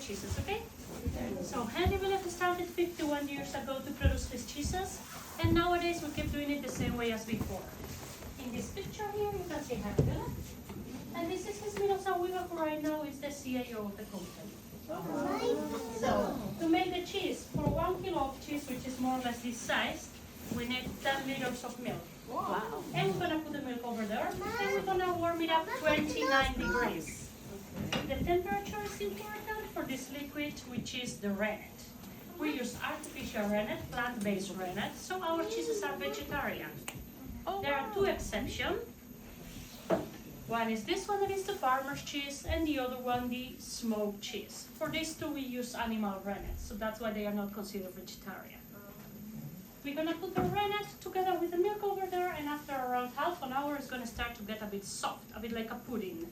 cheeses, okay? So Henry Willett started 51 years ago to produce these cheeses, and nowadays we keep doing it the same way as before. In this picture here, you can see Henry Willett, and this is his middle son Weaver, who right now is the CIO of the company. So, to make the cheese, for 1 kilo of cheese, which is more or less this size, we need 10 liters of milk. Wow. And we're gonna put the milk over there, and we're gonna warm it up 29 degrees. The temperature is important for this liquid, which is the rennet. We use artificial rennet, plant-based rennet, so our cheeses are vegetarian. There are two exceptions. One is this one, that is the farmer's cheese, and the other one, the smoked cheese. For these two, we use animal rennet, so that's why they are not considered vegetarian. We're gonna put the rennet together with the milk over there, and after around half an hour, it's gonna start to get a bit soft, a bit like a pudding.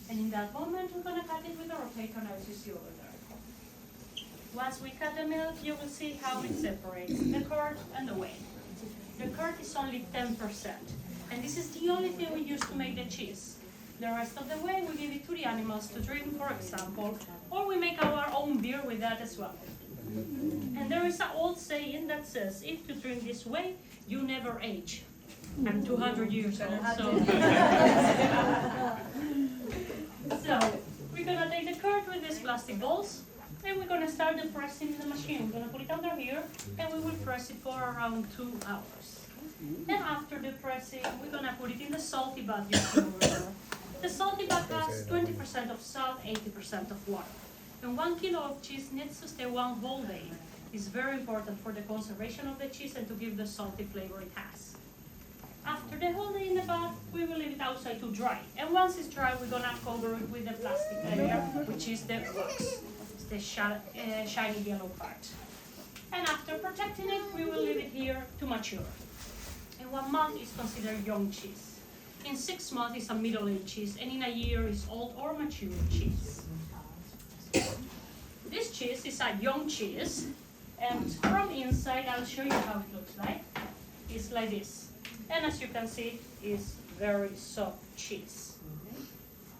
And in that moment, we're gonna cut it with a rotator as you see over there. Once we cut the milk, you will see how it separates the curd and the whey. The curd is only 10%, and this is the only thing we use to make the cheese. The rest of the whey, we give it to the animals to drink, for example, or we make our own beer with that as well. And there is an old saying that says, if you drink this whey, you never age. I'm 200 years old, so... So, we're gonna take the curd with these plastic balls, and we're gonna start the pressing in the machine. We're gonna put it under here, and we will press it for around 2 hours. And after the pressing, we're gonna put it in the salty bath you see over there. The salty bath has 20% of salt, 80% of water. And 1 kilo of cheese needs to stay 1 whole day. It's very important for the conservation of the cheese and to give the salty flavor it has. After the whole day in the bath, we will leave it outside to dry. And once it's dry, we're gonna cover it with the plastic layer, which is the wax. It's the shiny yellow part. And after protecting it, we will leave it here to mature. In 1 month is considered young cheese. In 6 months is a middle-aged cheese, and in a year is old or mature cheese. This cheese is a young cheese, and from inside, I'll show you how it looks like. It's like this. And as you can see, it's very soft cheese.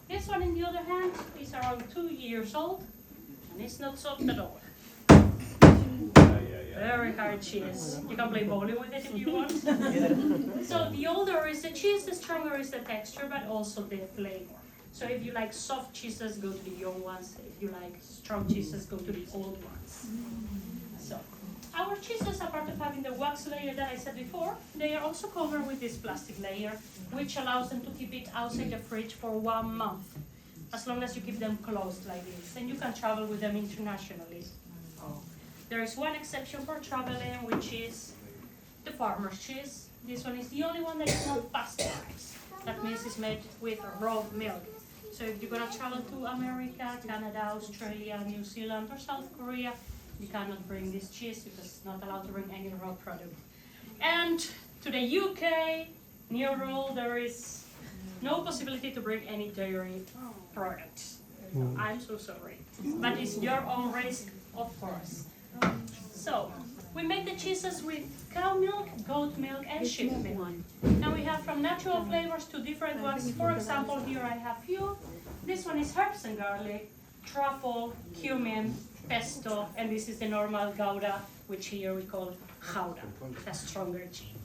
This one, on the other hand, is around 2 years old, and it's not soft at all. Very hard cheese. You can play bowling with it if you want. So the older is the cheese, the stronger is the texture, but also the flavor. So if you like soft cheeses, go to the young ones. If you like strong cheeses, go to the old ones. So our cheeses, apart of having the wax layer that I said before, they are also covered with this plastic layer, which allows them to keep it outside the fridge for 1 month, as long as you keep them closed like this. And you can travel with them internationally. There is one exception for traveling, which is the farmer's cheese. This one is the only one that is not pasteurized. That means it's made with raw milk. So if you're gonna travel to America, Canada, Australia, New Zealand, or South Korea, you cannot bring this cheese because it's not allowed to bring any raw product. And to the UK, new rule, there is no possibility to bring any dairy products. I'm so sorry. But it's your own risk, of course. So, we make the cheeses with cow milk, goat milk, and sheep milk. And we have from natural flavors to different ones. For example, here I have few. This one is herbs and garlic, truffle, cumin, pesto, and this is the normal gouda, which here we call gouda, a stronger cheese.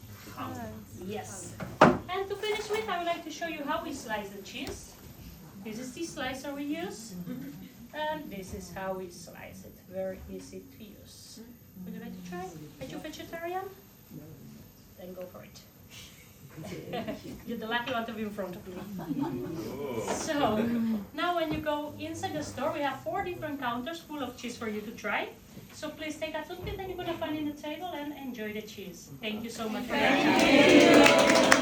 Yes. And to finish with, I would like to show you how we slice the cheese. This is the slicer we use. And this is how we slice it. Very easy to use. Would you like to try? Are you vegetarian? Then go for it. You're the lucky one to be in front of me. So, now when you go inside the store, we have 4 different counters full of cheese for you to try. So please take a look, and then you're going to find in the table and enjoy the cheese. Thank you so much for watching.